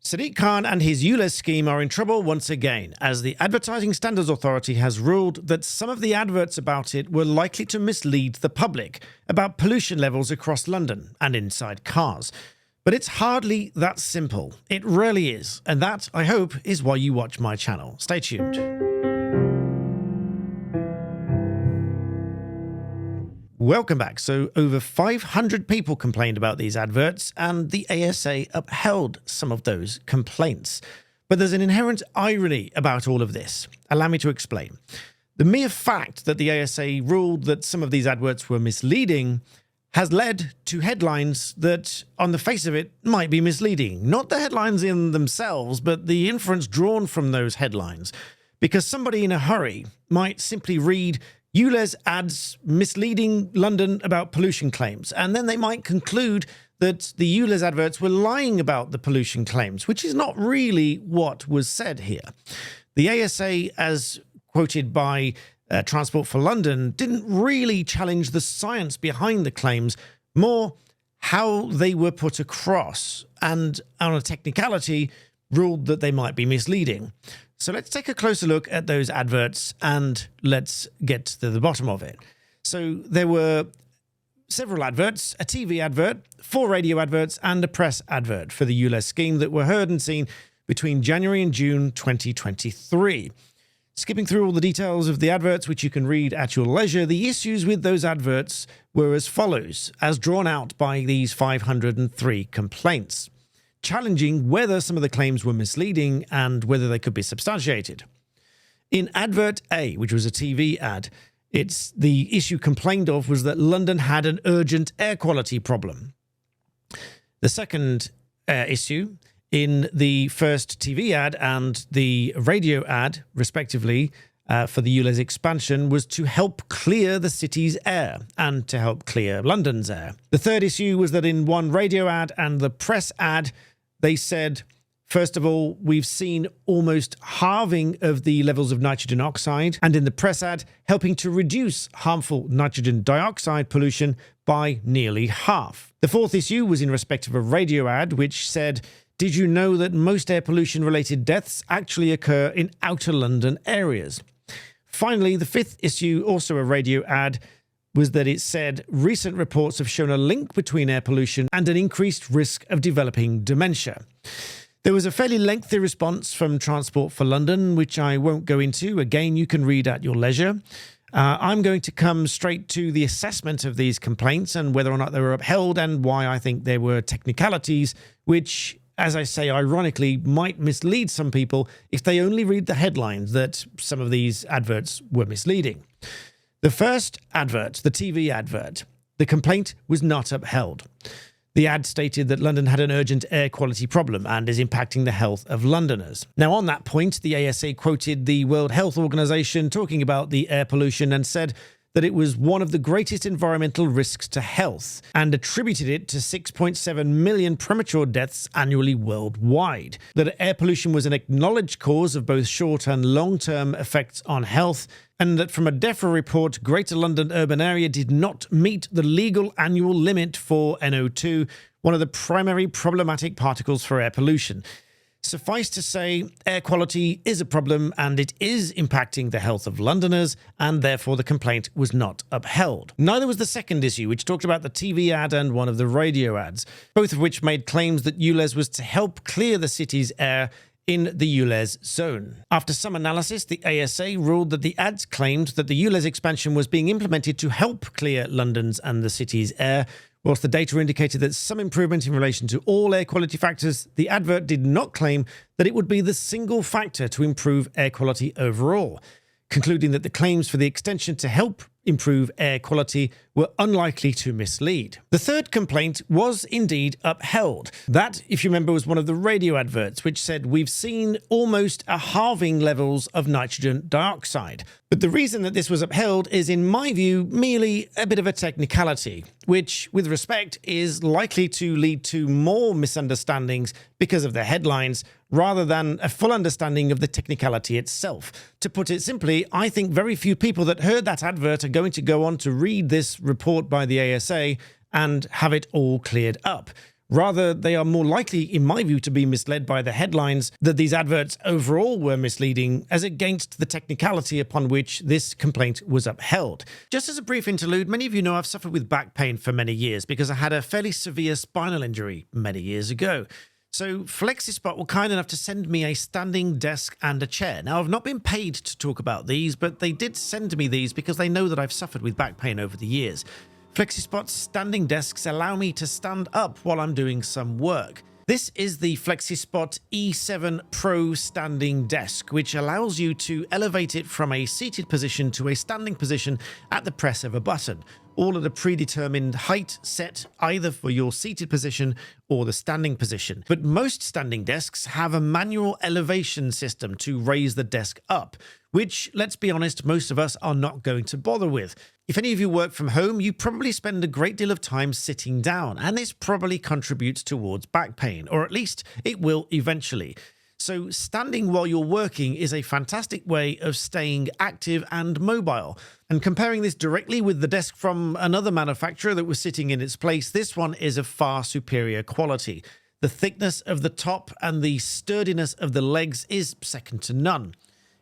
Sadiq Khan and his ULEZ scheme are in trouble once again, as the Advertising Standards Authority has ruled that some of the adverts about it were likely to mislead the public about pollution levels across London and inside cars. But it's hardly that simple. It really is, and that, I hope, is why you watch my channel. Stay tuned. Welcome back. So over 500 people complained about these adverts, and the ASA upheld some of those complaints. But there's an inherent irony about all of this. Allow me to explain. The mere fact that the ASA ruled that some of these adverts were misleading has led to headlines that, on the face of it, might be misleading. Not the headlines in themselves, but the inference drawn from those headlines. Because somebody in a hurry might simply read ULEZ Ads misleading London about pollution claims, and then they might conclude that the ULEZ adverts were lying about the pollution claims, which is not really what was said here. The ASA, as quoted by Transport for London, didn't really challenge the science behind the claims, more how they were put across, and on a technicality, ruled that they might be misleading. So let's take a closer look at those adverts and let's get to the bottom of it. So there were several adverts, a TV advert, 4 radio adverts, and a press advert for the ULEZ scheme that were heard and seen between January and June 2023. Skipping through all the details of the adverts, which you can read at your leisure, the issues with those adverts were as follows, as drawn out by these 503 complaints, challenging whether some of the claims were misleading and whether they could be substantiated. In Advert A, which was a TV ad, the issue complained of was that London had an urgent air quality problem. The second issue, in the first TV ad and the radio ad, respectively, for the ULEZ expansion, was to help clear the city's air and to help clear London's air. The third issue was that in one radio ad and the press ad, they said, first of all, we've seen almost halving of the levels of nitrogen oxide, and in the press ad, helping to reduce harmful nitrogen dioxide pollution by nearly half. The fourth issue was in respect of a radio ad, which said, did you know that most air pollution-related deaths actually occur in outer London areas? Finally, the fifth issue, also a radio ad, was that it said recent reports have shown a link between air pollution and an increased risk of developing dementia. There was a fairly lengthy response from Transport for London, which I won't go into. Again, you can read at your leisure. I'm going to come straight to the assessment of these complaints and whether or not they were upheld and why I think there were technicalities, which, as I say, ironically, might mislead some people if they only read the headlines that some of these adverts were misleading. The first advert, the TV advert, the complaint was not upheld. The ad stated that London had an urgent air quality problem and is impacting the health of Londoners. Now, on that point, the ASA quoted the World Health Organization talking about the air pollution and said that it was one of the greatest environmental risks to health and attributed it to 6.7 million premature deaths annually worldwide. That air pollution was an acknowledged cause of both short and long-term effects on health, and that from a DEFRA report, Greater London urban area did not meet the legal annual limit for NO2, one of the primary problematic particles for air pollution. Suffice to say, air quality is a problem and it is impacting the health of Londoners, and therefore the complaint was not upheld. Neither was the second issue, which talked about the TV ad and one of the radio ads, both of which made claims that ULEZ was to help clear the city's air in the ULEZ zone. After some analysis, the ASA ruled that the ads claimed that the ULEZ expansion was being implemented to help clear London's and the city's air. Whilst the data indicated that some improvement in relation to all air quality factors, the advert did not claim that it would be the single factor to improve air quality overall, concluding that the claims for the extension to help improve air quality were unlikely to mislead. The third complaint was indeed upheld. That, if you remember, was one of the radio adverts, which said we've seen almost a halving levels of nitrogen dioxide. But the reason that this was upheld is, in my view, merely a bit of a technicality, which, with respect, is likely to lead to more misunderstandings because of the headlines, rather than a full understanding of the technicality itself. To put it simply, I think very few people that heard that advert are going to go on to read this report by the ASA and have it all cleared up. Rather, they are more likely, in my view, to be misled by the headlines that these adverts overall were misleading as against the technicality upon which this complaint was upheld. Just as a brief interlude, many of you know I've suffered with back pain for many years because I had a fairly severe spinal injury many years ago. So FlexiSpot were kind enough to send me a standing desk and a chair. Now, I've not been paid to talk about these, but they did send me these because they know that I've suffered with back pain over the years. FlexiSpot's standing desks allow me to stand up while I'm doing some work. This is the FlexiSpot E7 Pro standing desk, which allows you to elevate it from a seated position to a standing position at the press of a button, all at a predetermined height set either for your seated position or the standing position. But most standing desks have a manual elevation system to raise the desk up, which, let's be honest, most of us are not going to bother with. If any of you work from home, you probably spend a great deal of time sitting down, and this probably contributes towards back pain, or at least it will eventually. So standing while you're working is a fantastic way of staying active and mobile. And comparing this directly with the desk from another manufacturer that was sitting in its place, this one is of far superior quality. The thickness of the top and the sturdiness of the legs is second to none.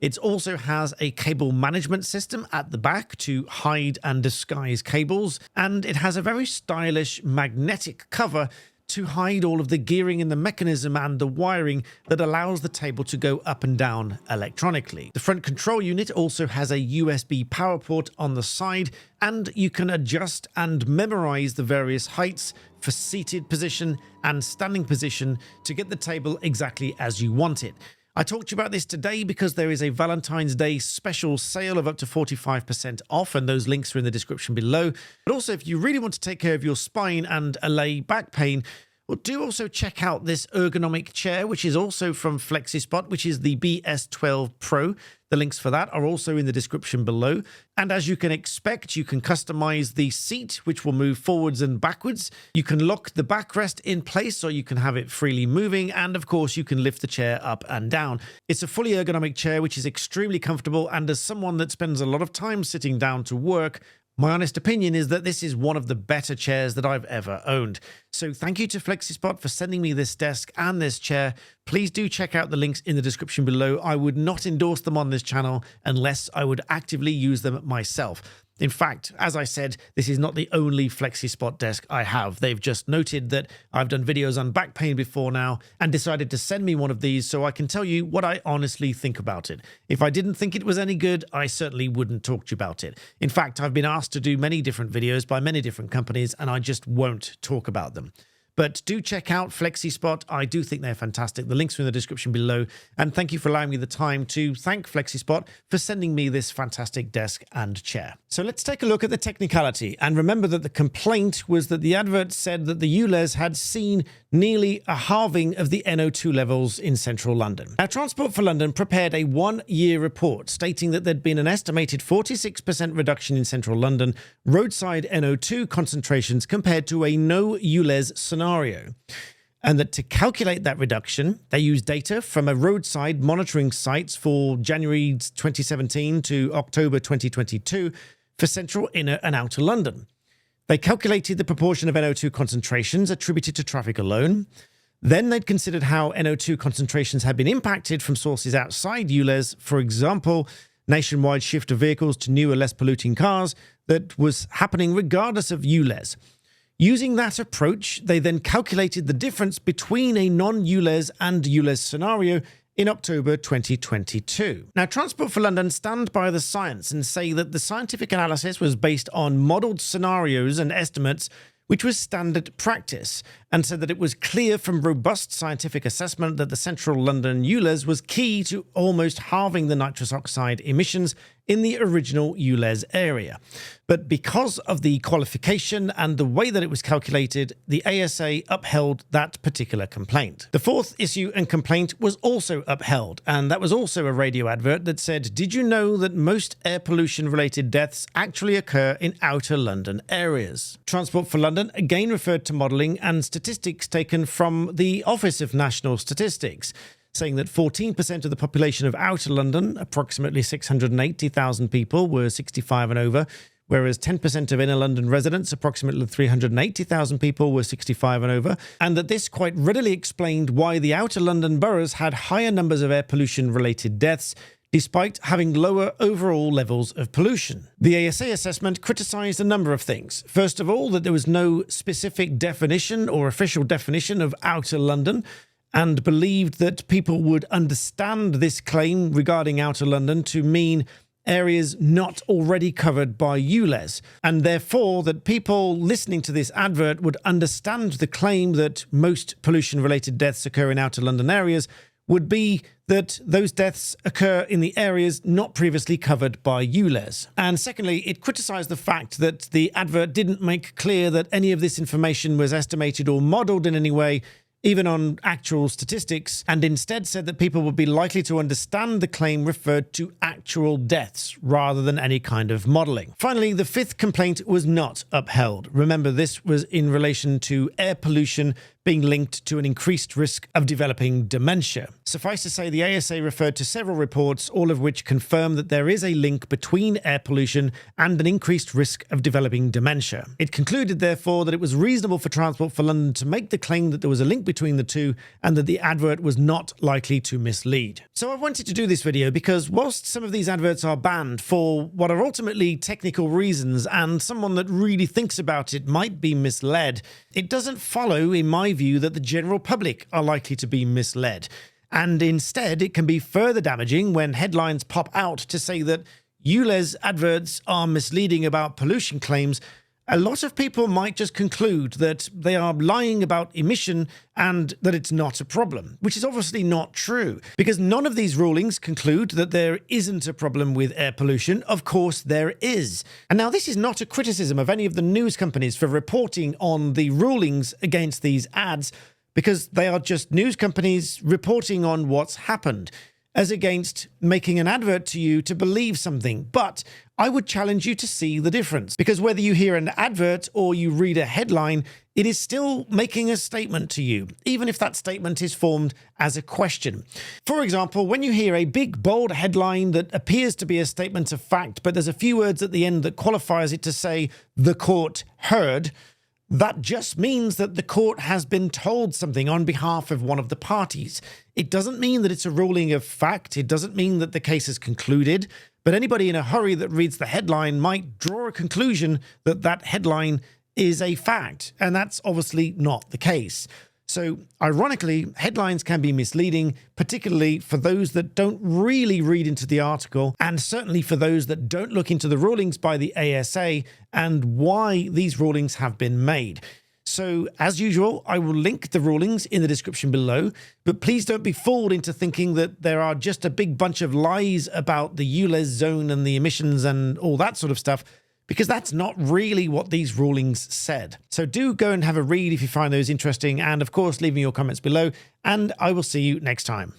It also has a cable management system at the back to hide and disguise cables, and it has a very stylish magnetic cover to hide all of the gearing in the mechanism and the wiring that allows the table to go up and down electronically. The front control unit also has a USB power port on the side, and you can adjust and memorize the various heights for seated position and standing position to get the table exactly as you want it. I talked to you about this today because there is a Valentine's Day special sale of up to 45% off, and those links are in the description below. But also, if you really want to take care of your spine and allay back pain, well, do also check out this ergonomic chair, which is also from FlexiSpot, which is the BS12 Pro. The links for that are also in the description below. And as you can expect, you can customize the seat, which will move forwards and backwards. You can lock the backrest in place so you can have it freely moving. And of course, you can lift the chair up and down. It's a fully ergonomic chair, which is extremely comfortable. And as someone that spends a lot of time sitting down to work, my honest opinion is that this is one of the better chairs that I've ever owned. So thank you to FlexiSpot for sending me this desk and this chair. Please do check out the links in the description below. I would not endorse them on this channel unless I would actively use them myself. In fact, as I said, this is not the only FlexiSpot desk I have. They've just noted that I've done videos on back pain before now and decided to send me one of these so I can tell you what I honestly think about it. If I didn't think it was any good, I certainly wouldn't talk to you about it. In fact, I've been asked to do many different videos by many different companies and I just won't talk about them. But do check out FlexiSpot. I do think they're fantastic. The links are in the description below. And thank you for allowing me the time to thank FlexiSpot for sending me this fantastic desk and chair. So let's take a look at the technicality. And remember that the complaint was that the advert said that the ULEZ had seen nearly a halving of the NO2 levels in central London. Now, Transport for London prepared a one-year report stating that there'd been an estimated 46% reduction in central London roadside NO2 concentrations compared to a no ULEZ scenario. And that to calculate that reduction, they used data from a roadside monitoring sites for January 2017 to October 2022 for central, inner and outer London. They calculated the proportion of NO2 concentrations attributed to traffic alone. Then they'd considered how NO2 concentrations had been impacted from sources outside ULEZ, for example, nationwide shift of vehicles to newer, less polluting cars that was happening regardless of ULEZ. Using that approach, they then calculated the difference between a non-ULEZ and ULEZ scenario in October 2022. Now, Transport for London stand by the science and say that the scientific analysis was based on modelled scenarios and estimates, which was standard practice, and said that it was clear from robust scientific assessment that the central London ULEZ was key to almost halving the nitrous oxide emissions in the original ULEZ area. But because of the qualification and the way that it was calculated, the ASA upheld that particular complaint. The fourth issue and complaint was also upheld, and that was also a radio advert that said, "Did you know that most air pollution related deaths actually occur in outer London areas?" Transport for London again referred to modelling and statistics taken from the Office of National Statistics, saying that 14% of the population of outer London, approximately 680,000 people, were 65 and over, whereas 10% of inner London residents, approximately 380,000 people, were 65 and over, and that this quite readily explained why the outer London boroughs had higher numbers of air pollution-related deaths, despite having lower overall levels of pollution. The ASA assessment criticised a number of things. First of all, that there was no specific definition or official definition of outer London, and believed that people would understand this claim regarding outer London to mean areas not already covered by ULEZ, and therefore that people listening to this advert would understand the claim that most pollution-related deaths occur in outer London areas would be that those deaths occur in the areas not previously covered by ULEZ. And secondly, it criticised the fact that the advert didn't make clear that any of this information was estimated or modelled in any way, even on actual statistics, and instead said that people would be likely to understand the claim referred to actual deaths rather than any kind of modelling. Finally, the fifth complaint was not upheld. Remember, this was in relation to air pollution being linked to an increased risk of developing dementia. Suffice to say, the ASA referred to several reports, all of which confirm that there is a link between air pollution and an increased risk of developing dementia. It concluded, therefore, that it was reasonable for Transport for London to make the claim that there was a link between the two and that the advert was not likely to mislead. So I wanted to do this video because whilst some of these adverts are banned for what are ultimately technical reasons and someone that really thinks about it might be misled, it doesn't follow, in my view, that the general public are likely to be misled. And instead, it can be further damaging when headlines pop out to say that ULEZ adverts are misleading about pollution claims. A lot of people might just conclude that they are lying about emission and that it's not a problem, which is obviously not true, because none of these rulings conclude that there isn't a problem with air pollution. Of course, there is. And now this is not a criticism of any of the news companies for reporting on the rulings against these ads, because they are just news companies reporting on what's happened, as against making an advert to you to believe something. But I would challenge you to see the difference, because whether you hear an advert or you read a headline, it is still making a statement to you, even if that statement is formed as a question. For example, when you hear a big, bold headline that appears to be a statement of fact, but there's a few words at the end that qualifies it to say, "The court heard," that just means that the court has been told something on behalf of one of the parties. It doesn't mean that it's a ruling of fact. It doesn't mean that the case is concluded. But anybody in a hurry that reads the headline might draw a conclusion that that headline is a fact. And that's obviously not the case. So, ironically, headlines can be misleading, particularly for those that don't really read into the article, and certainly for those that don't look into the rulings by the ASA and why these rulings have been made. So, as usual, I will link the rulings in the description below, but please don't be fooled into thinking that there are just a big bunch of lies about the ULEZ zone and the emissions and all that sort of stuff, because that's not really what these rulings said. So do go and have a read if you find those interesting, and of course leave me your comments below, and I will see you next time.